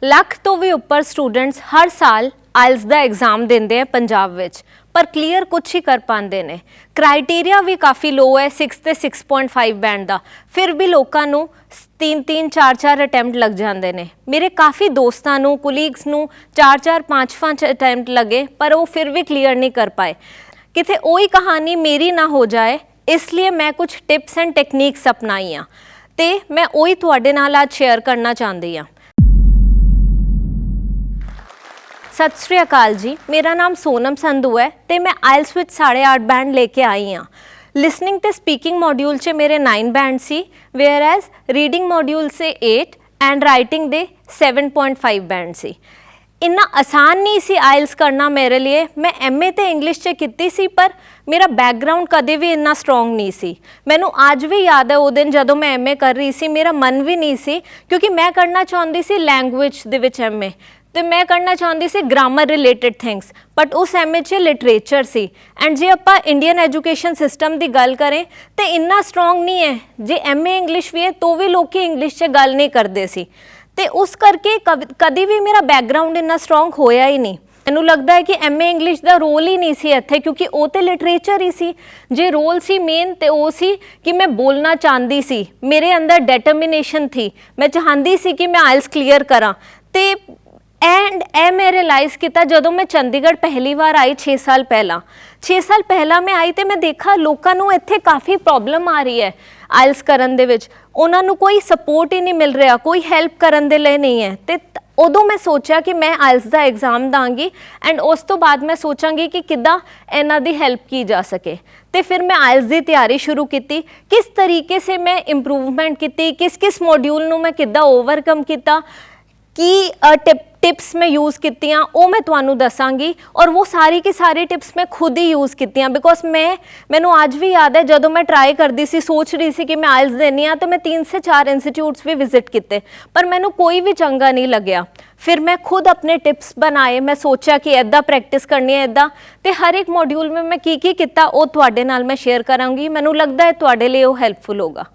ਲੱਖ ਤੋਂ ਵੀ ਉੱਪਰ ਸਟੂਡੈਂਟਸ ਹਰ ਸਾਲ ਆਇਲਸ ਦਾ ਐਗਜ਼ਾਮ ਦਿੰਦੇ ਆ ਪੰਜਾਬ ਵਿੱਚ, ਪਰ ਕਲੀਅਰ ਕੁਛ ਹੀ ਕਰ ਪਾਉਂਦੇ ਨੇ। ਕ੍ਰਾਈਟੇਰੀਆ ਵੀ ਕਾਫੀ ਲੋ ਹੈ 6 ਤੇ 6.5 ਬੈਂਡ ਦਾ, ਫਿਰ ਵੀ ਲੋਕਾਂ ਨੂੰ 3-3 4-4 ਅਟੈਂਪਟ ਲੱਗ ਜਾਂਦੇ ਨੇ। ਮੇਰੇ ਕਾਫੀ ਦੋਸਤਾਂ ਨੂੰ, ਕੁਲੀਗਸ ਨੂੰ 4-4 5-5 ਅਟੈਂਪਟ ਲਗੇ, ਪਰ ਉਹ ਫਿਰ ਵੀ ਕਲੀਅਰ ਨਹੀਂ ਕਰ ਪਾਏ। ਕਿਤੇ ਉਹੀ ਕਹਾਣੀ ਮੇਰੀ ਨਾ ਹੋ ਜਾਏ, ਇਸ ਲਈ ਮੈਂ ਕੁਝ ਟਿਪਸ ਐਂਡ ਟੈਕਨੀਕਸ ਅਪਣਾਈਆਂ ਤੇ ਮੈਂ ਉਹੀ ਤੁਹਾਡੇ ਨਾਲ ਅੱਜ ਸ਼ੇਅਰ ਕਰਨਾ ਚਾਹੁੰਦੀ ਹਾਂ। सत श्री अकाल जी, मेरा नाम सोनम संधू है तो मैं आइल्स विच 8.5 बैंड लेके आई हाँ। लिसनिंग ते स्पीकिंग मॉड्यूल से मेरे 9 बैंड सी, वेयर एज रीडिंग मॉड्यूल से 8 एंड राइटिंग दे 7.5 बैंड सी। इन्ना आसान नहीं सी आइल्स करना मेरे लिए। मैं MA तो इंग्लिश च कीती सी, पर मेरा बैकग्राउंड कदे भी इन्ना स्ट्रोंग नहीं सी। मैनू आज भी याद है वो दिन जदों मैं MA कर रही सी, मेरा मन भी नहीं सी, क्योंकि मैं करना चाहती सी लैंगुएज दे विच MA, तो मैं करना चाहती सी ग्रामर रिलेटेड थिंग्स, बट उस MA च लिटरेचर सी। एंड जे आपां इंडियन एजुकेशन सिस्टम की गल करें तो इन्ना स्ट्रोंग नहीं है। जे MA इंग्लिश भी है तो भी लोग इंग्लिश च गल नहीं करते सी, तो उस करके कभी भी मेरा बैकग्राउंड इन्ना स्ट्रोंग होया ही नहीं। मैनूं लगता है कि MA इंग्लिश का रोल ही नहीं सी इत्थे, क्योंकि वो तो लिटरेचर ही सी। जे रोल सी मेन तो वो सी कि मैं बोलना चाहती सी, मेरे अंदर डिटरमिनेशन थी, मैं चाहती सी कि मैं आइल्स क्लीयर करा। तो एंड ए मैं रियलाइज़ किया जदों मैं चंडीगढ़ पहली बार आई 6 साल पहला। 6 साल पहला मैं आई तो मैं देखा लोगों को इत्थे काफ़ी प्रॉब्लम आ रही है आइल्स करन दे विच। उन्हां नूं कोई सपोर्ट ही नहीं मिल रहा, कोई हैल्प करन दे लई नहीं है। तो उदों मैं सोचा कि मैं आइल्स का एग्जाम दांगी एंड उस तो बाद मैं सोचांगी कि किद्दां इन्हां दी हैल्प की जा सके। तो फिर मैं आइल्स की तैयारी शुरू की, किस तरीके से मैं इंप्रूवमेंट की, किस किस मॉड्यूल नूं मैं किद्दां ओवरकम किया, की टिप्स मैं यूज़ कीतियां वो मैं तुहानूं दसांगी। और वो सारी की सारी टिप्स मैं खुद ही यूज़ कीतियां, बिकॉज मैनूं आज भी याद है जदों मैं ट्राई करती सी, सोच रही सी कि मैं आइल्स देनी हाँ, तो मैं 3 से 4 इंस्टीट्यूट्स भी विजिट किए, पर मैनूं कोई भी चंगा नहीं लग्या। फिर मैं खुद अपने टिप्स बनाए, मैं सोचा कि इदा प्रैक्टिस करनी है इदा, तो हर एक मॉड्यूल में मैं की किया वो तुहाडे नाल मैं शेयर करांगी। मैनूं लगता है तुहाडे लिए वो हैल्पफुल होगा।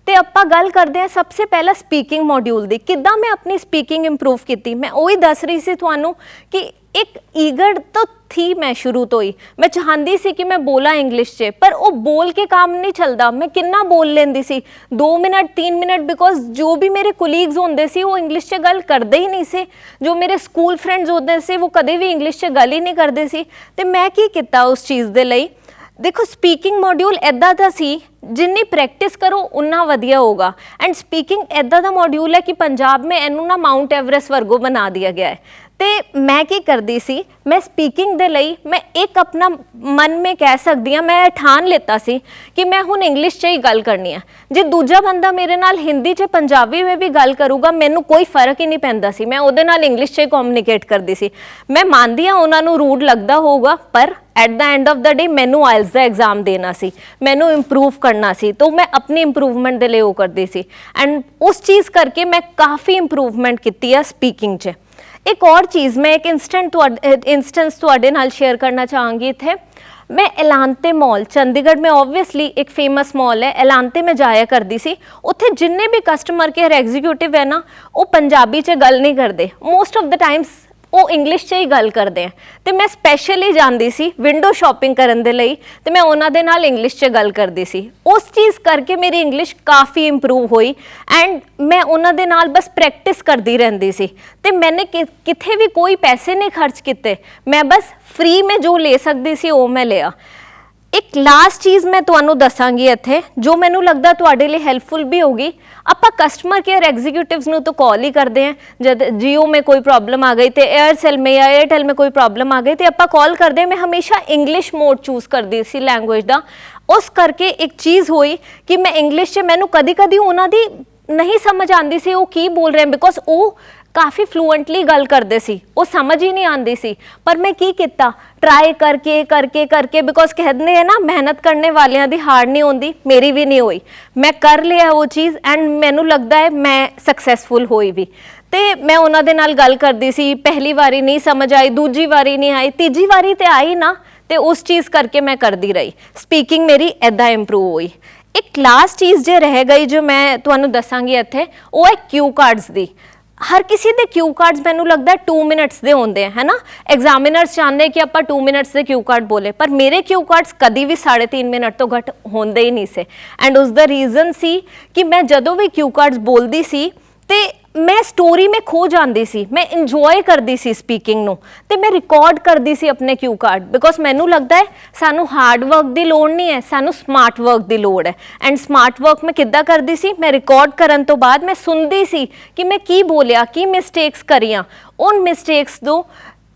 तो आपां गल करते हैं सबसे पहला स्पीकिंग मॉड्यूल की, किद्दां मैं अपनी स्पीकिंग इंप्रूव की। मैं वही दस रही सी तुहानूं कि एक ईगर तो थी मैं शुरू तो ही, मैं चाहती सी कि मैं बोला इंग्लिश च, पर वो बोल के काम नहीं चलता। मैं कितना बोल लेंदी सी 2 मिनट 3 मिनट, बिकॉज जो भी मेरे कुलीग्स होंदे सी वो इंग्लिश च गल करते ही नहीं से। जो मेरे स्कूल फ्रेंड्स होंदे से वो कदे भी इंग्लिश च गल ही नहीं करते सी। तो मैं की किया उस चीज़ के लिए, देखो स्पीकिंग मॉड्यूल इदा का सी, जिन्नी प्रैक्टिस करो उन्ना वधिया होगा। एंड स्पीकिंग इदा का मॉड्यूल है कि पंजाब में इनू ना माउंट एवरेस्ट वर्गो बना दिया गया है। तो मैं की करती सी, मैं स्पीकिंग दे लई मैं एक अपना मन में कह सकती हाँ, मैं ठान लेता सी कि मैं हुण इंग्लिश च ही गल करनी है। जे दूजा बंदा मेरे नाल हिंदी च पंजाबी में भी गल करूगा, मैनू कोई फर्क ही नहीं पैंदा सी, मैं उहदे नाल इंग्लिश च ही कम्यूनीकेट करती सी। मैं मानदी हाँ उन्हां नूं रूड लगदा होगा, पर at the end of the day मैनू आइल्स का एग्जाम देना सी, मैनू इंप्रूव करना सी, तो मैं अपनी इंप्रूवमेंट के लिए वो करती सी। एंड उस चीज़ करके मैं काफ़ी इंप्रूवमेंट की है स्पीकिंग च। एक और चीज़ मैं एक इंस्टेंस तुहाडे नाल शेयर करना चाहांगी। इत्थे मैं एलांते मॉल चंडीगढ़ में, ऑब्वियसली एक फेमस मॉल है, एलांते में जाया करती सी। उत्थे जिन्ने भी कस्टमर केयर एग्जीक्यूटिव है ना, वो पंजाबी च गल नहीं करते, मोस्ट ऑफ द टाइम्स वो इंग्लिश च ही गल करते हैं। तो मैं स्पैशली जाती सी विंडो शॉपिंग करने के लिए, तो मैं उन्हां दे नाल इंग्लिश च गल करती सी। उस चीज़ करके मेरी इंग्लिश काफ़ी इंप्रूव हुई एंड मैं उन्हां दे नाल बस प्रैक्टिस करती रहती सी। तो मैंने किथे भी कोई पैसे नहीं खर्च किए, मैं बस फ्री में जो ले सकती सी वो मैं लिया। एक लास्ट चीज़ मैं तुहानूं दसांगी इत्थे, जो मैनूं लगदा तुहाडे लिए हैल्पफुल भी होगी। आपां कस्टमर केयर एग्जीक्यूटिव्स नूं तो कॉल ही करते हैं, जब जियो में कोई प्रॉब्लम आ गई, तो एयरसेल में या एयरटेल में कोई प्रॉब्लम आ गई, तो आपां कॉल करते हैं। मैं हमेशा इंग्लिश मोड चूज़ करती सी लैंगुएज का। उस करके एक चीज़ हुई कि मैं इंग्लिश च मैनूं कदी कदी उन्हां दी नहीं समझ आती सी वो की बोल रहे हैं, बिकॉज वो काफ़ी फ्लूएंटली गल करते सी, वो समझ ही नहीं आती सी। पर मैं की किया, ट्राई करके करके करके, बिकॉज कहते हैं ना मेहनत करने वालियां दी हार नहीं होती, मेरी भी नहीं हुई। मैं कर लिया वो चीज़ एंड मैनू लगता है मैं सक्सैसफुल हुई भी। तो मैं उन्हां दे नाल गल करती सी, पहली बारी नहीं समझ आई, दूजी बारी नहीं आई, तीजी बारी तो आई ना, तो उस चीज़ करके मैं करती रही। स्पीकिंग मेरी इदा इंप्रूव हुई। एक लास्ट चीज़ जो रह गई जो मैं तुहानूं दसांगी इत्थे, वो है क्यू कार्ड्स दी। ਹਰ ਕਿਸੇ ਦੇ ਕਿਊ ਕਾਰਡਸ ਮੈਨੂੰ ਲੱਗਦਾ 2 ਮਿੰਟਸ ਦੇ ਹੁੰਦੇ ਹੈ ਨਾ। ਐਗਜ਼ਾਮੀਨਰਸ ਚਾਹੁੰਦੇ ਕਿ ਆਪਾਂ 2 ਮਿੰਟਸ ਦੇ ਕਿਊ ਕਾਰਡ ਬੋਲੇ, ਪਰ ਮੇਰੇ ਕਿਊ ਕਾਰਡਸ ਕਦੀ ਵੀ 3.5 ਮਿੰਟ ਤੋਂ ਘੱਟ ਹੁੰਦੇ ਹੀ ਨਹੀਂ ਸੀ। ਐਂਡ ਉਸ ਦਾ ਰੀਜ਼ਨ ਸੀ ਕਿ ਮੈਂ ਜਦੋਂ ਵੀ ਕਿਊ ਕਾਰਡਸ ਬੋਲਦੀ ਸੀ ਤੇ ਮੈਂ ਸਟੋਰੀ में ਖੋ ਜਾਂਦੀ ਸੀ, ਮੈਂ ਇੰਜੋਏ ਕਰਦੀ ਸੀ ਸਪੀਕਿੰਗ ਨੂੰ, ਤੇ ਮੈਂ ਰਿਕਾਰਡ ਕਰਦੀ ਸੀ ਆਪਣੇ ਕਿਊ ਕਾਰਡ, ਬਿਕੋਜ਼ ਮੈਨੂੰ ਲੱਗਦਾ ਹੈ ਸਾਨੂੰ ਹਾਰਡ ਵਰਕ ਦੀ ਲੋੜ ਨਹੀਂ ਹੈ, ਸਾਨੂੰ ਸਮਾਰਟ ਵਰਕ ਦੀ ਲੋੜ ਹੈ। ਐਂਡ ਸਮਾਰਟ ਵਰਕ ਮੈਂ ਕਿੱਦਾਂ ਕਰਦੀ ਸੀ, ਮੈਂ ਰਿਕਾਰਡ ਕਰਨ ਤੋਂ ਬਾਅਦ ਮੈਂ ਸੁਣਦੀ ਸੀ ਕਿ ਮੈਂ ਕੀ ਬੋਲਿਆ, ਕੀ ਮਿਸਟੇਕਸ ਕਰੀਆਂ, ਉਨ ਮਿਸਟੇਕਸ ਨੂੰ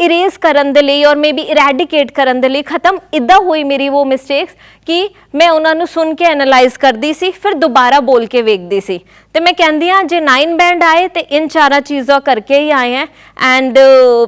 ਇਰੇਜ਼ ਕਰਨ ਦੇ ਲਈ ਔਰ ਮੇਬੀ ਇਰੈਡੀਕੇਟ ਕਰਨ ਦੇ ਲਈ ਖਤਮ ਇੱਦਾਂ ਹੋਈ ਮੇਰੀ ਉਹ ਮਿਸਟੇਕਸ ਕਿ ਮੈਂ ਉਹਨਾਂ ਨੂੰ ਸੁਣ ਕੇ ਐਨਾਲਾਈਜ਼ ਕਰਦੀ ਸੀ, ਫਿਰ ਦੁਬਾਰਾ ਬੋਲ ਕੇ ਵੇਖਦੀ ਸੀ। ਤੇ ਮੈਂ ਕਹਿੰਦੀ ਹਾਂ ਜੇ 9 ਬੈਂਡ ਆਏ ਤੇ ਇਨ ਚਾਰਾਂ ਚੀਜ਼ਾਂ ਕਰਕੇ ਹੀ ਆਏ ਹੈ। ਐਂਡ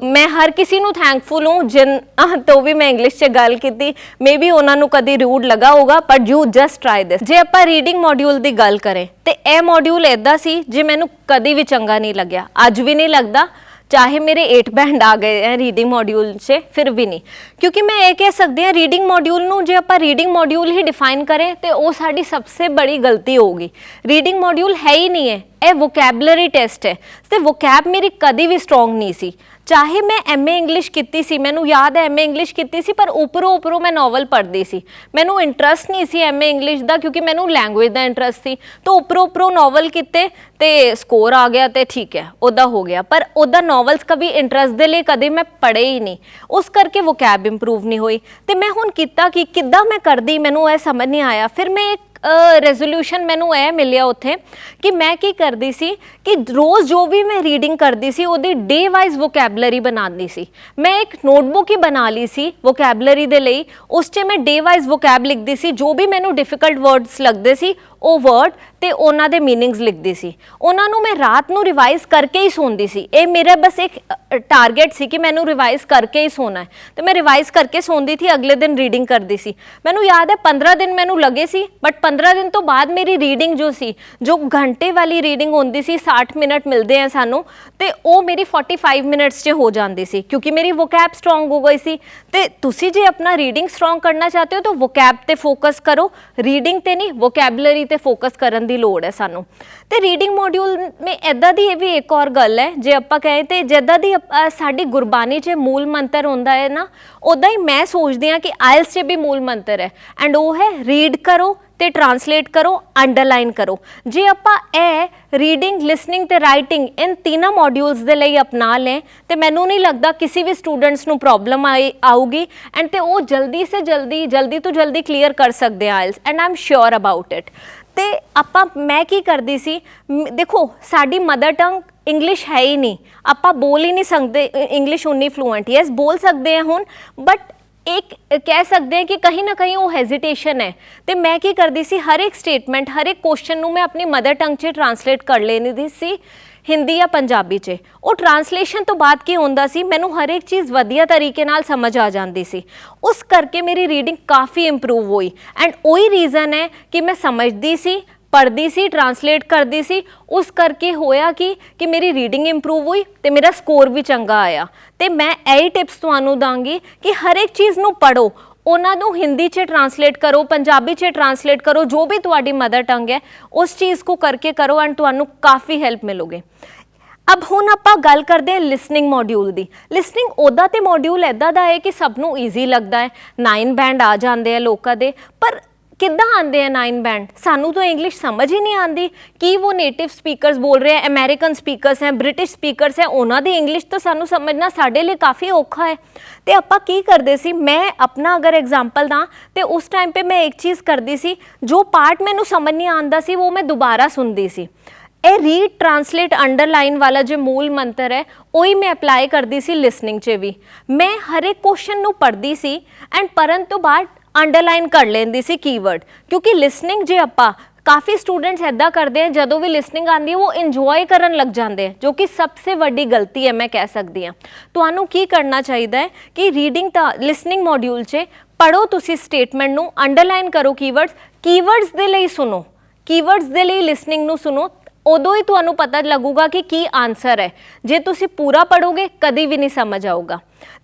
ਮੈਂ ਹਰ ਕਿਸੇ ਨੂੰ ਥੈਂਕਫੁਲ ਹੂੰ ਜਿਨ ਤੋਂ ਵੀ ਮੈਂ ਇੰਗਲਿਸ਼ 'ਚ ਗੱਲ ਕੀਤੀ, ਮੇਬੀ ਉਹਨਾਂ ਨੂੰ ਕਦੀ ਰੂਡ ਲੱਗਾ ਹੋਗਾ, ਬਟ ਯੂ ਜਸਟ ਟਰਾਈ ਦਿਸ। ਜੇ ਆਪਾਂ ਰੀਡਿੰਗ ਮੋਡਿਊਲ ਦੀ ਗੱਲ ਕरें ਤੇ ਇਹ ਮੋਡਿਊਲ ਇੱਦਾਂ ਸੀ ਜੇ ਮੈਨੂੰ ਕਦੀ ਵੀ ਚੰਗਾ ਨਹੀਂ ਲੱਗਿਆ, ਅੱਜ ਵੀ ਨਹੀਂ ਲੱਗਦਾ, चाहे मेरे 8 बैंड आ गए हैं रीडिंग मॉड्यूल से, फिर भी नहीं, क्योंकि मैं ये कह सकती हूँ रीडिंग मॉड्यूल नूं जे आपां रीडिंग मॉड्यूल ही डिफाइन करें तो वो साडी सबसे बड़ी गलती होगी। रीडिंग मॉड्यूल है ही नहीं है, ਇਹ ਵੋਕੈਬਲਰੀ ਟੈਸਟ ਹੈ ਤੇ ਵੋਕੈਬ ਮੇਰੀ ਕਦੀ ਵੀ ਸਟਰੋਂਗ ਨਹੀਂ ਸੀ। ਚਾਹੇ ਮੈਂ ਐਮਏ ਇੰਗਲਿਸ਼ ਕੀਤੀ ਸੀ, ਮੈਨੂੰ ਯਾਦ ਹੈ ਐਮਏ ਇੰਗਲਿਸ਼ ਕੀਤੀ ਸੀ, ਪਰ ਉੱਪਰੋਂ ਮੈਂ ਨੋਵਲ ਪੜ੍ਹਦੀ ਸੀ, ਮੈਨੂੰ ਇੰਟਰਸਟ ਨਹੀਂ ਸੀ ਐਮਏ ਇੰਗਲਿਸ਼ ਦਾ ਕਿਉਂਕਿ ਮੈਨੂੰ ਲੈਂਗੁਏਜ ਦਾ ਇੰਟਰਸਟ ਸੀ। ਤਾਂ ਉੱਪਰੋਂ ਨੋਵਲ ਕੀਤੇ ਤੇ ਸਕੋਰ ਆ ਗਿਆ ਤੇ ਠੀਕ ਹੈ ਉੱਦਾਂ ਹੋ ਗਿਆ, ਪਰ ਉੱਦਾਂ ਨੋਵਲਸ ਕभी ਇੰਟਰਸਟ ਦੇ ਲਈ ਕਦੇ ਮੈਂ ਪੜ੍ਹੇ ਹੀ ਨਹੀਂ, ਉਸ ਕਰਕੇ ਵੋਕੈਬ ਇੰਪਰੂਵ ਨਹੀਂ ਹੋਈ। ਤੇ ਮੈਂ ਹੁਣ ਕੀਤਾ ਕਿ ਕਿੱਦਾਂ ਮੈਂ ਕਰਦੀ, ਮੈਨੂੰ ਇਹ ਸਮਝ ਨਹੀਂ ਆਇਆ। ਫਿਰ ਮੈਂ ਇੱਕ ਰੈਜ਼ੋਲੂਸ਼ਨ ਮੈਨੂੰ ਇਹ ਮਿਲਿਆ ਉੱਥੇ ਕਿ ਮੈਂ ਕੀ ਕਰਦੀ ਸੀ ਕਿ ਰੋਜ਼ ਜੋ ਵੀ ਮੈਂ ਰੀਡਿੰਗ ਕਰਦੀ ਸੀ ਉਹਦੀ ਡੇ ਵਾਈਜ਼ ਵੋਕੈਬਲਰੀ ਬਣਾਉਂਦੀ ਸੀ। ਮੈਂ ਇੱਕ ਨੋਟਬੁੱਕ ਹੀ ਬਣਾ ਲਈ ਸੀ ਵੋਕੈਬਲਰੀ ਦੇ ਲਈ, ਉਸ 'ਚ ਮੈਂ ਡੇ ਵਾਈਜ਼ ਵੋਕੈਬ ਲਿਖਦੀ ਸੀ, ਜੋ ਵੀ ਮੈਨੂੰ ਡਿਫਿਕਲਟ ਵਰਡਸ ਲੱਗਦੇ ਸੀ ਉਹ ਵਰਡ ਤੇ ਉਹਨਾਂ ਦੇ ਮੀਨਿੰਗਸ ਲਿਖਦੀ ਸੀ। ਉਹਨਾਂ ਨੂੰ ਮੈਂ ਰਾਤ ਨੂੰ ਰਿਵਾਈਜ਼ ਕਰਕੇ ਹੀ ਸੌਂਦੀ ਸੀ, ਇਹ ਮੇਰਾ ਬਸ ਇੱਕ ਟਾਰਗੇਟ ਸੀ ਕਿ ਮੈਨੂੰ ਰਿਵਾਈਜ਼ ਕਰਕੇ ਹੀ ਸੌਣਾ ਹੈ। ਤੇ ਮੈਂ ਰਿਵਾਈਜ਼ ਕਰਕੇ ਸੌਂਦੀ ਥੀ, ਅਗਲੇ ਦਿਨ ਰੀਡਿੰਗ ਕਰਦੀ ਸੀ। ਮੈਨੂੰ ਯਾਦ ਹੈ 15 ਦਿਨ ਮੈਨੂੰ ਲੱਗੇ ਸੀ, ਬਟ 15 ਦਿਨ ਤੋਂ ਬਾਅਦ ਮੇਰੀ ਰੀਡਿੰਗ ਜੋ ਸੀ, ਜੋ ਘੰਟੇ ਵਾਲੀ ਰੀਡਿੰਗ ਹੁੰਦੀ ਸੀ, 60 ਮਿੰਟ ਮਿਲਦੇ ਆ ਸਾਨੂੰ, ਤੇ ਉਹ ਮੇਰੀ 45 ਮਿੰਟਸ 'ਚ ਹੋ ਜਾਂਦੀ ਸੀ ਕਿਉਂਕਿ ਮੇਰੀ ਵੋਕੈਬ ਸਟਰੋਂਗ ਹੋ ਗਈ ਸੀ। ਤੇ ਤੁਸੀਂ ਜੇ ਆਪਣਾ ਰੀਡਿੰਗ ਸਟਰੋਂਗ ਕਰਨਾ ਚਾਹते हो तो ਵੋਕੈਬ ਤੇ ਫੋਕਸ ਕਰੋ, ਰੀਡਿੰਗ ਤੇ ਨਹੀਂ, ਵੋਕੈਬਲਰੀ ਤੇ ਫੋਕਸ ਕਰਨ ਦੀ ਲੋੜ ਹੈ ਸਾਨੂੰ। ਤੇ ਰੀਡਿੰਗ ਮੋਡਿਊਲ ਮੇ ਇੱਦਾਂ ਦੀ ਇਹ ਵੀ ਇੱਕ ਹੋਰ ਗੱਲ ਹੈ, ਜੇ ਆਪਾਂ ਕਹੇ ਤੇ ਜਿੱਦਾਂ ਦੀ ਸਾਡੀ ਗੁਰਬਾਣੀ 'ਚ ਮੂਲ ਮੰਤਰ ਹੁੰਦਾ ਹੈ ਨਾ, ਉੱਦਾਂ ਹੀ ਮੈਂ ਸੋਚਦੀ ਹਾਂ ਕਿ ਆਇਲਸ 'ਚ ਵੀ ਮੂਲ ਮੰਤਰ ਹੈ, ਐਂਡ ਉਹ ਹੈ ਰੀਡ ਕਰੋ ਤੇ ਟ੍ਰਾਂਸਲੇਟ ਕਰੋ, ਅੰਡਰਲਾਈਨ ਕਰੋ। ਜੇ ਆਪਾਂ ਇਹ ਰੀਡਿੰਗ, ਲਿਸਨਿੰਗ ਤੇ ਰਾਈਟਿੰਗ ਇਨ ਤਿੰਨਾਂ ਮੋਡਿਊਲਸ ਦੇ ਲਈ ਅਪਣਾ ਲੈਂ ਤੇ ਮੈਨੂੰ ਨਹੀਂ ਲੱਗਦਾ ਕਿਸੇ ਵੀ ਸਟੂਡੈਂਟਸ ਨੂੰ ਪ੍ਰੋਬਲਮ ਆਊਗੀ, ਐਂਡ ਤੇ ਉਹ ਜਲਦੀ ਤੋਂ ਜਲਦੀ ਕਲੀਅਰ ਕਰ ਸਕਦੇ ਆ IELTS, and I am sure about it. ਤੇ ਆਪਾਂ ਮੈਂ ਕੀ ਕਰਦੀ ਸੀ, ਦੇਖੋ ਸਾਡੀ ਮਦਰ ਟੰਗ ਇੰਗਲਿਸ਼ ਹੈ ਹੀ ਨਹੀਂ, ਆਪਾਂ ਬੋਲ ਹੀ ਨਹੀਂ ਸਕਦੇ ਇੰਗਲਿਸ਼ ਉਨੀ ਫਲੂਐਂਟ। ਯੈਸ ਬੋਲ ਸਕਦੇ ਹਾਂ ਹੁਣ, ਬਟ एक कह सकते हैं कि कहीं ना कहीं वो हेजिटेशन है। तो मैं की करती सी, हर एक स्टेटमेंट, हर एक क्वेश्चन नूं मैं अपनी मदर टंग 'ਚ ट्रांसलेट कर लेनी सी, हिंदी या पंजाबी 'ਚ। ਉਹ ट्रांसलेशन तो बाद ਕੀ ਹੁੰਦਾ ਸੀ, ਮੈਨੂੰ ਹਰ ਇੱਕ ਚੀਜ਼ ਵਧੀਆ ਤਰੀਕੇ ਨਾਲ ਸਮਝ ਆ ਜਾਂਦੀ ਸੀ, ਉਸ ਕਰਕੇ ਮੇਰੀ ਰੀਡਿੰਗ ਕਾਫੀ ਇੰਪਰੂਵ ਹੋਈ। ਐਂਡ ਉਹੀ ਰੀਜ਼ਨ ਹੈ ਕਿ ਮੈਂ ਸਮਝਦੀ ਸੀ, ਪੜ੍ਹਦੀ ਸੀ, ਟ੍ਰਾਂਸਲੇਟ ਕਰਦੀ ਸੀ, ਉਸ ਕਰਕੇ ਹੋਇਆ ਕਿ ਮੇਰੀ ਰੀਡਿੰਗ ਇੰਪਰੂਵ ਹੋਈ ਤੇ ਮੇਰਾ ਸਕੋਰ ਵੀ ਚੰਗਾ ਆਇਆ। ਤੇ ਮੈਂ ਇਹੀ ਟਿਪਸ ਤੁਹਾਨੂੰ ਦਾਂਗੀ ਕਿ ਹਰ ਇੱਕ ਚੀਜ਼ ਨੂੰ ਪੜ੍ਹੋ, ਉਹਨਾਂ ਨੂੰ ਹਿੰਦੀ 'ਚ ਟ੍ਰਾਂਸਲੇਟ ਕਰੋ, ਪੰਜਾਬੀ 'ਚ ਟ੍ਰਾਂਸਲੇਟ ਕਰੋ, ਜੋ ਵੀ ਤੁਹਾਡੀ ਮਦਰ ਟੰਗ ਹੈ ਉਸ ਚੀਜ਼ को करके करो, एंड ਤੁਹਾਨੂੰ ਕਾਫੀ ਹੈਲਪ ਮਿਲੋਗੇ। अब ਹੁਣ ਆਪਾਂ ਗੱਲ ਕਰਦੇ ਹਾਂ ਲਿਸਨਿੰਗ ਮੋਡਿਊਲ ਦੀ। ਲਿਸਨਿੰਗ ਉਹਦਾ ਤੇ ਮੋਡਿਊਲ ਇੱਦਾਂ ਦਾ ਹੈ ਕਿ ਸਭ ਨੂੰ ਈਜ਼ੀ ਲੱਗਦਾ ਹੈ, 9 ਬੈਂਡ ਆ ਜਾਂਦੇ ਆ ਲੋਕਾਂ ਦੇ, ਪਰ ਕਿੱਦਾਂ ਆਉਂਦੇ ਆ 9 ਬੈਂਡ? ਸਾਨੂੰ ਤਾਂ ਇੰਗਲਿਸ਼ ਸਮਝ ਹੀ ਨਹੀਂ ਆਉਂਦੀ ਕਿ ਉਹ ਨੇਟਿਵ ਸਪੀਕਰਸ ਬੋਲ ਰਹੇ ਆ, ਅਮਰੀਕਨ ਸਪੀਕਰਸ ਹੈ, ਬ੍ਰਿਟਿਸ਼ ਸਪੀਕਰਸ ਹੈ, ਉਹਨਾਂ ਦੀ ਇੰਗਲਿਸ਼ ਤਾਂ ਸਾਨੂੰ ਸਮਝਣਾ ਸਾਡੇ ਲਈ ਕਾਫੀ ਔਖਾ ਹੈ। ਤੇ ਆਪਾਂ ਕੀ ਕਰਦੇ ਸੀ, ਮੈਂ ਆਪਣਾ ਅਗਰ ਐਗਜ਼ਾਮਪਲ ਦਾਂ ਤੇ ਉਸ ਟਾਈਮ 'ਤੇ ਮੈਂ ਇੱਕ ਚੀਜ਼ ਕਰਦੀ ਸੀ, ਜੋ ਪਾਰਟ ਮੈਨੂੰ ਸਮਝ ਨਹੀਂ ਆਉਂਦਾ ਸੀ ਉਹ ਮੈਂ ਦੁਬਾਰਾ ਸੁਣਦੀ ਸੀ। ਇਹ ਰੀਡ, ਟ੍ਰਾਂਸਲੇਟ, ਅੰਡਰਲਾਈਨ ਵਾਲਾ ਜੋ ਮੂਲ ਮੰਤਰ ਹੈ ਉਹੀ ਮੈਂ ਅਪਲਾਈ ਕਰਦੀ ਸੀ ਲਿਸਨਿੰਗ 'ਚ ਵੀ। ਮੈਂ ਹਰ ਇੱਕ ਕੁਐਸਚਨ ਨੂੰ ਪੜ੍ਹਦੀ ਸੀ ਐਂਡ ਪੜ੍ਹਨ ਤੋਂ ਬਾਅਦ ਅੰਡਰਲਾਈਨ ਕਰ ਲੈਂਦੀ ਸੀ ਕੀਵਰਡ, ਕਿਉਂਕਿ ਲਿਸਨਿੰਗ ਜੇ ਆਪਾਂ ਕਾਫੀ ਸਟੂਡੈਂਟਸ ਇੱਦਾਂ ਕਰਦੇ ਆ, ਜਦੋਂ ਵੀ ਲਿਸਨਿੰਗ ਆਉਂਦੀ ਹੈ ਉਹ ਇੰਜੋਏ ਕਰਨ ਲੱਗ ਜਾਂਦੇ ਆ, ਜੋ ਕਿ ਸਭ ਤੋਂ ਵੱਡੀ ਗਲਤੀ ਹੈ ਮੈਂ ਕਹਿ ਸਕਦੀ ਹਾਂ। ਤੁਹਾਨੂੰ ਕੀ ਕਰਨਾ ਚਾਹੀਦਾ ਹੈ ਕਿ ਰੀਡਿੰਗ ਤਾਂ ਲਿਸਨਿੰਗ ਮੋਡਿਊਲ 'ਚ ਪੜ੍ਹੋ, ਤੁਸੀਂ ਸਟੇਟਮੈਂਟ ਨੂੰ ਅੰਡਰਲਾਈਨ ਕਰੋ, ਕੀਵਰਡਸ ਦੇ ਲਈ ਸੁਣੋ, ਕੀਵਰਡਸ ਦੇ ਲਈ ਲਿਸਨਿੰਗ ਨੂੰ ਸੁਣੋ, ਉਦੋਂ ਹੀ ਤੁਹਾਨੂੰ ਪਤਾ ਲੱਗੂਗਾ ਕਿ ਕੀ ਆਨਸਰ ਹੈ। ਜੇ ਤੁਸੀਂ ਪੂਰਾ ਪੜ੍ਹੋਗੇ ਕਦੀ ਵੀ ਨਹੀਂ ਸਮਝ ਆਊਗਾ।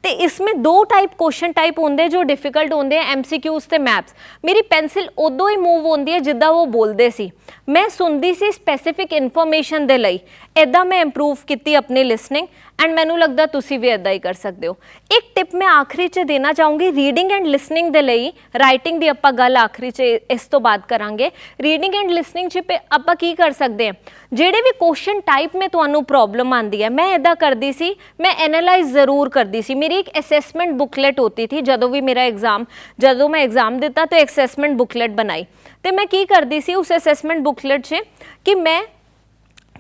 तो इसमें 2 टाइप क्वेश्चन टाइप होंगे जो डिफिकल्ट होंगे, MCQs ते मैप्स। मेरी पेंसिल उदों ही मूव होंदी है जिद्दां वो बोलते सी, मैं सुनती सी स्पैसीफिक इन्फॉर्मेशन दे लई, इदां मैं इंप्रूव की अपनी लिसनिंग एंड मैनू लगता तुसी भी इदां ही कर सकते हो। एक टिप मैं आखिरी च देना चाहूँगी रीडिंग एंड लिसनिंग दे लई, राइटिंग दी आपां गल आखिरी च इस तो बात करांगे। रीडिंग एंड लिसनिंग च आपां की कर सकते हैं, ਜਿਹੜੇ भी क्वेश्चन टाइप में तुहानू प्रॉब्लम आती है, मैं इदा करती सी, मैं एनालाइज जरूर करती सी। मेरी एक असैसमेंट बुकलेट होती थी, जदों भी मेरा एग्जाम, जदों मैं एग्जाम दिता तो असैसमेंट बुकलेट बनाई, तो मैं की करती सी उस असैसमेंट बुकलेट से कि मैं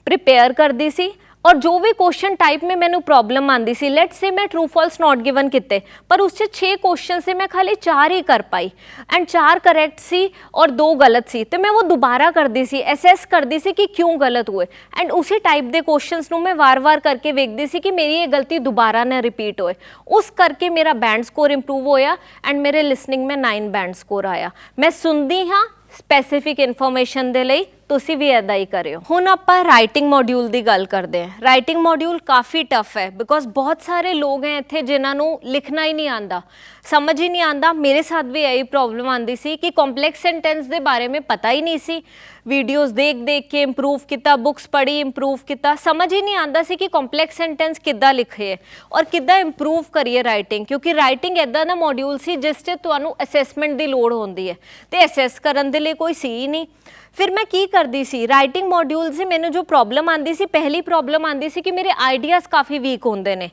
प्रिपेयर करती सी और जो भी क्वेश्चन टाइप में मैंने प्रॉब्लम आती सी, लेट्स से मैं ट्रू फॉल्स नॉट गिवन किते, पर उस 6 क्वेश्चन से मैं खाली 4 ही कर पाई एंड 4 करेक्ट सी और 2 गलत सी, तो मैं वो दोबारा करती सी, असैस करती सी कि क्यों गलत हुए एंड उसी टाइप के क्वेश्चंस नूं मैं वार वार करके वेखदी सी कि मेरी ये गलती दोबारा ना रिपीट होए। उस करके मेरा बैंड स्कोर इंप्रूव होया एंड मेरे लिसनिंग में 9 बैंड स्कोर आया। मैं सुनती हाँ स्पैसीफिक इन्फॉर्मेशन दे लई, तुसी भी इदा ही करियो। हुण आपां राइटिंग मॉड्यूल की गल करते हैं। राइटिंग मॉड्यूल काफ़ी टफ है बिकॉज बहुत सारे लोग हैं इत्थे जिन्होंने लिखना ही नहीं आता, समझ ही नहीं आता। मेरे साथ भी यही प्रॉब्लम आती सी कि कॉम्पलैक्स सेंटेंस के बारे में पता ही नहीं सी, वीडियोज़ देख देख के इंप्रूव किया, बुक्स पढ़ी इंप्रूव किया, समझ ही नहीं आता सी कि कॉम्पलैक्स सेंटेंस किद्दां लिखे है और किद्दां इंप्रूव करिए राइटिंग, क्योंकि राइटिंग इदा दा मॉड्यूल सी जिस च तुहानूं असैसमेंट की लोड़ होंदी है तो असैस करन दे लई कोई सी ही नहीं। फिर मैं की करती सी राइटिंग मॉड्यूल से मैंने जो प्रॉब्लम आती सी, पहली प्रॉब्लम आती सी कि मेरे आइडियाज़ काफ़ी वीक होंदे ने,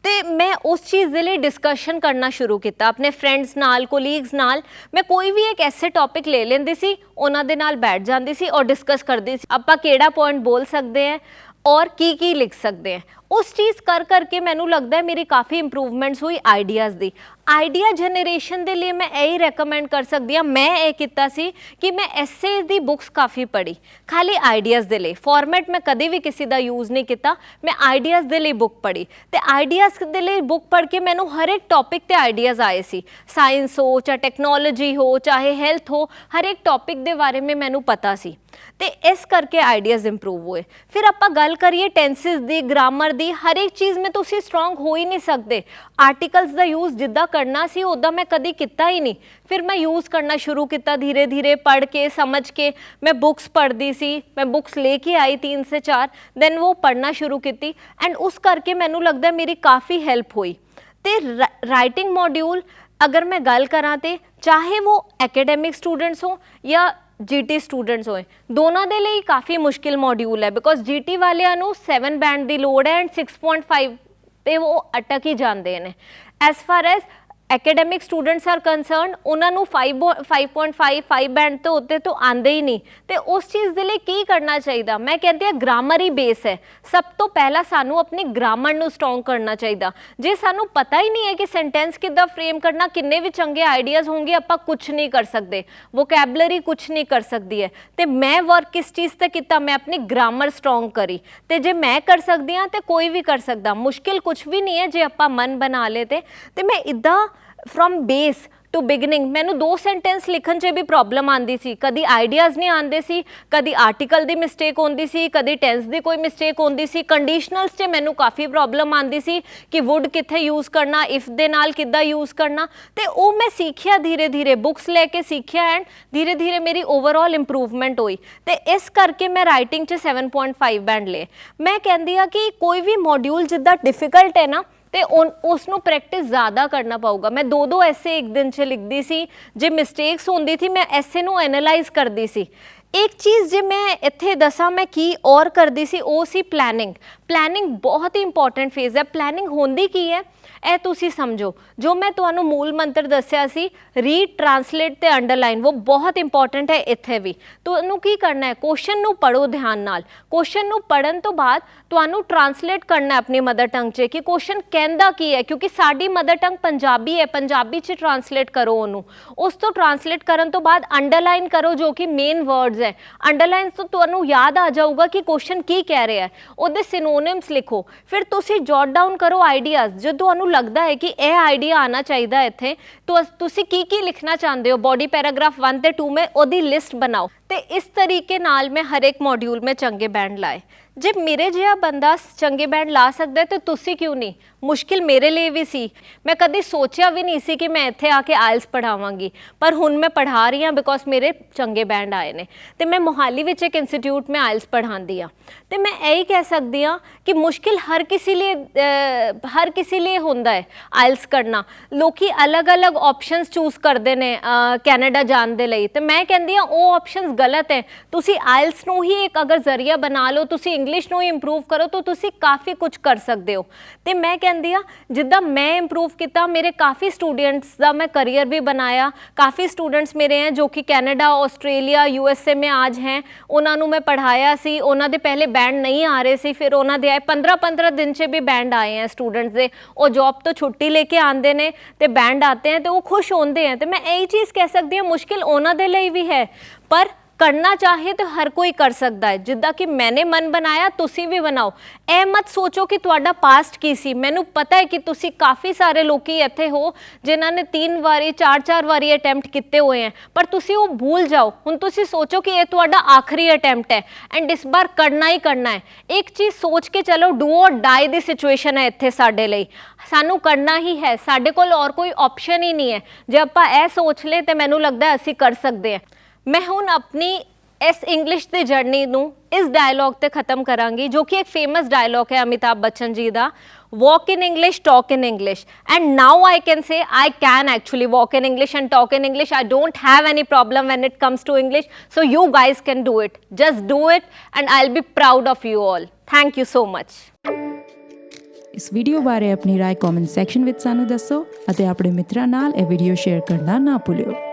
तो मैं उस चीज़ के लिए डिस्कशन करना शुरू किया अपने फ्रेंड्स नाल, कोलीग्स नाल। मैं कोई भी एक ऐसे टॉपिक ले लेंदी सी, उन्हां दे नाल बैठ जाती सी और डिस्कस करती सी आपां किहड़ा पॉइंट बोल सकते हैं और की लिख सकते हैं। उस चीज़ कर करके मैनू लगता है मेरी काफ़ी इंप्रूवमेंट्स हुई आइडियाज़ दी। आइडिया जनरेशन के लिए मैं यही रेकमेंड कर सकती हाँ, मैं ये किया सी कि मैं एसे दी बुक्स काफ़ी पढ़ी खाली आइडियाज़ के लिए। फॉर्मेट मैं कभी भी किसी का यूज़ नहीं किया, मैं आइडियाज़ के लिए बुक पढ़ी तो आइडियाज़ के लिए बुक पढ़ के मैनू हर एक टॉपिक ते आइडियाज़ आए सी, साइंस हो चाहे टैक्नोलॉजी हो चाहे हैल्थ हो, हर एक टॉपिक के बारे में मैनू पता सी, तो इस करके आइडियाज़ इंप्रूव हुए। फिर आपां गल करिए टेंसिस दी, ग्रामर दी, हर एक चीज़ में तुसीं स्ट्रोंग हो ही नहीं सकते। आर्टिकल्स का यूज़ जिद्दां करना सी उदा मैं कभी किया ही नहीं, फिर मैं यूज़ करना शुरू किया धीरे धीरे, पढ़ के समझ के। मैं बुक्स पढ़ती सी, मैं बुक्स लेके आई 3 से 4, दैन वो पढ़ना शुरू की एंड उस करके मैनू लगता है मेरी काफ़ी हेल्प हुई। तो राइटिंग मॉड्यूल अगर मैं गल करा तो चाहे वो एकेडमिक स्टूडेंट्स हो या GT स्टूडेंट्स होए, दोनों के लिए काफ़ी मुश्किल मॉड्यूल है बिकॉज GT वालियां नूं 7 बैंड की लोड़ है एंड 6.5 पे वो अटक ही जाते हैं। As far as academic students are concern, उन्होंने 5.5 बैंड तो उत्ते तो आते ही नहीं। तो उस चीज़ के लिए की करना चाहिए, मैं कहती हाँ ग्रामर ही बेस है। सब तो पहला सानू अपनी ग्रामर नू स्ट्रोंग करना चाहिए। जे सानू पता ही नहीं है कि सेंटेंस किद्दां फ्रेम करना, किन्ने भी चंगे आइडियाज़ होंगे आपां कुछ नहीं कर सकते, वोकैबलरी कुछ नहीं कर सकती है। तो मैं वर्क किस चीज़ ते किया, मैं अपनी ग्रामर स्ट्रोंग करी, तो जे मैं कर सकती हाँ तो कोई भी कर सकता। मुश्किल कुछ भी नहीं है जे आपां मन बना ले तो मैं इदा फ्रॉम बेस टू बिगनिंग। मैनू 2 सेंटेंस लिखन च भी प्रॉब्लम आती सी, कभी आइडियाज़ नहीं आते सी, कभी आर्टिकल की मिसटेक होती सी, कभी टेंस की कोई मिसटेक होती सी। कंडीशनल्स च मैनू काफ़ी प्रॉब्लम आती सी कि वुड कित्थे यूज़ करना, इफ दे नाल किद्दां यूज़ करना, तो वो मैं सीखिया धीरे धीरे, बुक्स लैके सीखिया एंड धीरे धीरे मेरी ओवरऑल इंप्रूवमेंट हुई। तो इस करके मैं राइटिंग च 7.5 बैंड ले। मैं कहती हाँ कि कोई भी मॉड्यूल जिद्दां डिफिकल्ट है ना तो उसनों प्रैक्टिस ज़्यादा करना पाऊगा। मैं 2 ऐसे एक दिन च लिखती सी, जे मिसटेक्स होंदी थी मैं ऐसे नूं एनालाइज करती सी। एक चीज़ जे मैं इत्थे दसा मैं की और करती सी, वो सी प्लैनिंग। प्लैनिंग बहुत ही इंपॉर्टेंट फेज़ है। प्लैनिंग होंदी की है ਇਹ ਤੁਸੀਂ समझो, जो मैं ਤੁਹਾਨੂੰ मूल मंत्र दसिया सी रीड, ट्रांसलेट ते अंडरलाइन, वो बहुत इंपॉर्टेंट है। इत्थे भी ਤੁਹਾਨੂੰ की करना है, क्वेश्चन नू पढ़ो ध्यान नाल, क्वेश्चन नू पढ़न तो बाद ਤੁਹਾਨੂੰ ट्रांसलेट करना है अपनी मदर टंग च कि क्वेश्चन कहंदा की है, क्योंकि साडी मदर टंग पंजाबी है, पंजाबी च ट्रांसलेट करो उन्हों। उस तो ट्रांसलेट करन तो बाद अंडरलाइन करो जो कि मेन वर्ड्स है। अंडरलाइन तो ਤੁਹਾਨੂੰ याद आ जाऊगा कि क्वेश्चन की कह रहा है, ਉਹਦੇ सिनोनिम्स लिखो। फिर तुसी जॉट डाउन करो आइडियाज़, जो ਤੁਹਾਨੂੰ लगता है कि यह आइडिया आना चाहिए इत्थे, तो तुसी की लिखना चाहते हो, बॉडी पैराग्राफ 1 ते 2 में ओदी लिस्ट बनाओ। ਤੇ ਇਸ ਤਰੀਕੇ ਨਾਲ ਮੈਂ ਹਰ ਇੱਕ ਮੋਡਿਊਲ में ਚੰਗੇ ਬੈਂਡ ਲਾਏ। ਜੇ ਮੇਰੇ ਜਿਹਾ ਬੰਦਾ ਚੰਗੇ ਬੈਂਡ ਲਾ ਸਕਦਾ ਤੇ ਤੁਸੀਂ ਕਿਉਂ ਨਹੀਂ? ਮੁਸ਼ਕਿਲ ਮੇਰੇ ਲਈ ਵੀ ਸੀ। ਮੈਂ ਕਦੀ ਸੋਚਿਆ ਵੀ ਨਹੀਂ ਸੀ ਕਿ ਮੈਂ ਇੱਥੇ ਆ ਕੇ ਆਇਲਸ ਪੜ੍ਹਾਵਾਂਗੀ, ਪਰ ਹੁਣ ਮੈਂ ਪੜ੍ਹਾ ਰਹੀ ਹਾਂ ਬਿਕੋਜ਼ ਮੇਰੇ ਚੰਗੇ ਬੈਂਡ ਆਏ ਨੇ। ਤੇ ਮੈਂ ਮੋਹਾਲੀ ਵਿੱਚ ਇੱਕ ਇੰਸਟੀਟਿਊਟ ਮੈਂ ਆਇਲਸ ਪੜ੍ਹਾਉਂਦੀ ਹਾਂ। ਤੇ ਮੈਂ ਇਹੀ ਕਹਿ ਸਕਦੀ ਹਾਂ ਕਿ ਮੁਸ਼ਕਿਲ ਹਰ ਕਿਸੇ ਲਈ ਹੁੰਦਾ ਹੈ ਆਇਲਸ ਕਰਨਾ। ਲੋਕੀ ਅਲੱਗ-ਅਲੱਗ ਆਪਸ਼ਨਸ ਚੂਜ਼ ਕਰਦੇ ਨੇ ਕੈਨੇਡਾ ਜਾਣ ਦੇ ਲਈ, ਤੇ ਮੈਂ ਕਹਿੰਦੀ ਹਾਂ ਉਹ ਆਪਸ਼ਨਸ ਗਲਤ ਹੈ। ਤੁਸੀਂ ਆਇਲਸ ਨੂੰ ਹੀ ਇੱਕ ਅਗਰ ਜ਼ਰੀਆ ਬਣਾ ਲਓ, ਤੁਸੀਂ ਇੰਗਲਿਸ਼ ਨੂੰ ਹੀ ਇੰਪਰੂਵ ਕਰੋ, ਤਾਂ ਤੁਸੀਂ ਕਾਫੀ ਕੁਝ ਕਰ ਸਕਦੇ ਹੋ। ਤੇ ਮੈਂ ਕਹਿੰਦੀ ਹਾਂ ਜਿੱਦਾਂ ਮੈਂ ਇੰਪਰੂਵ ਕੀਤਾ, ਮੇਰੇ ਕਾਫੀ ਸਟੂਡੈਂਟਸ ਦਾ ਮੈਂ ਕਰੀਅਰ ਵੀ ਬਣਾਇਆ। ਕਾਫੀ ਸਟੂਡੈਂਟਸ ਮੇਰੇ ਹੈ ਜੋ ਕਿ ਕੈਨੇਡਾ, ਆਸਟ੍ਰੇਲੀਆ, USA में आज हैं। ਉਹਨਾਂ ਨੂੰ ਮੈਂ ਪੜ੍ਹਾਇਆ ਸੀ, ਉਹਨਾਂ ਦੇ ਪਹਿਲੇ ਬੈਂਡ ਨਹੀਂ ਆ ਰਹੇ ਸੀ, ਫਿਰ ਉਹਨਾਂ ਦੇ ਆਏ 15-15 ਦਿਨ 'ਚ ਵੀ ਬੈਂਡ ਆਏ हैं ਸਟੂਡੈਂਟਸ ਦੇ। ਉਹ ਜੌਬ ਤੋਂ ਛੁੱਟੀ ਲੈ ਕੇ ਆਉਂਦੇ ਨੇ ਤੇ ਬੈਂਡ ਆਤੇ हैं ਤੇ ਉਹ ਖੁਸ਼ ਹੁੰਦੇ हैं। ਤੇ ਮੈਂ ਇਹੀ ਚੀਜ਼ ਕਹਿ ਸਕਦੀ ਹਾਂ ਮੁਸ਼ਕਿਲ ਉਹਨਾਂ ਦੇ ਲਈ ਵੀ ਹੈ, ਪਰ करना चाहे तो हर कोई कर सकता है। जिद्दां कि मैंने मन बनाया तुसी भी बनाओ। ਇਹ मत सोचो कि ਤੁਹਾਡਾ ਪਾਸਟ ਕੀ ਸੀ। ਮੈਨੂੰ ਪਤਾ ਹੈ ਕਿ ਤੁਸੀਂ ਕਾਫੀ ਸਾਰੇ ਲੋਕੀ ਇੱਥੇ ਹੋ ਜਿਨ੍ਹਾਂ ਨੇ 3 ਵਾਰੀ 4 ਵਾਰੀ ਅਟੈਂਪਟ ਕੀਤੇ ਹੋਏ ਹੈ, ਪਰ ਤੁਸੀਂ ਉਹ ਭੁੱਲ ਜਾਓ। ਹੁਣ ਤੁਸੀਂ ਸੋਚੋ ਕਿ ਇਹ ਤੁਹਾਡਾ ਆਖਰੀ ਅਟੈਂਪਟ ਹੈ ਐਂਡ ਇਸ ਬਾਰ ਕਰਨਾ ਹੀ ਕਰਨਾ ਹੈ। ਇੱਕ ਚੀਜ਼ ਸੋਚ ਕੇ ਚਲੋ, ਡੂ ਔਰ ਡਾਈ ਦੀ ਸਿਚੁਏਸ਼ਨ ਹੈ ਇੱਥੇ ਸਾਡੇ ਲਈ, ਸਾਨੂੰ ਕਰਨਾ ਹੀ ਹੈ। ਸਾਡੇ ਕੋਲ ਔਰ ਕੋਈ ਆਪਸ਼ਨ ਹੀ ਨਹੀਂ ਹੈ। ਜੇ ਆਪਾਂ ਇਹ ਸੋਚ ਲਏ ਤਾਂ ਮੈਨੂੰ ਲੱਗਦਾ ਅਸੀਂ ਕਰ ਸਕਦੇ ਹਾਂ। मैं ਹੁਣ ਆਪਣੀ ਇਸ ਇੰਗਲਿਸ਼ ਦੀ ਜਰਨੀ ਨੂੰ ਇਸ ਡਾਇਲੌਗ ਤੇ ਖਤਮ ਕਰਾਂਗੀ, ਜੋ ਕਿ ਇੱਕ ਫੇਮਸ ਡਾਇਲੌਗ ਹੈ ਅਮਿਤਾਭ ਬੱਚਨ ਜੀ ਦਾ, walk in English, talk in English. And now I can say I can actually walk in English and talk in English. I don't have any problem when it comes to English. So you guys can do it. Just do it and I'll be proud of you all. Thank you so much. ਇਸ video ਬਾਰੇ ਆਪਣੀ ਰਾਏ comment section ਵਿੱਚ ਸਾਨੂੰ ਦੱਸੋ ਅਤੇ ਆਪਣੇ ਮਿੱਤਰਾਂ ਨਾਲ ਇਹ ਵੀਡੀਓ ਸ਼ੇਅਰ ਕਰਨਾ ਨਾ ਭੁੱਲਿਓ।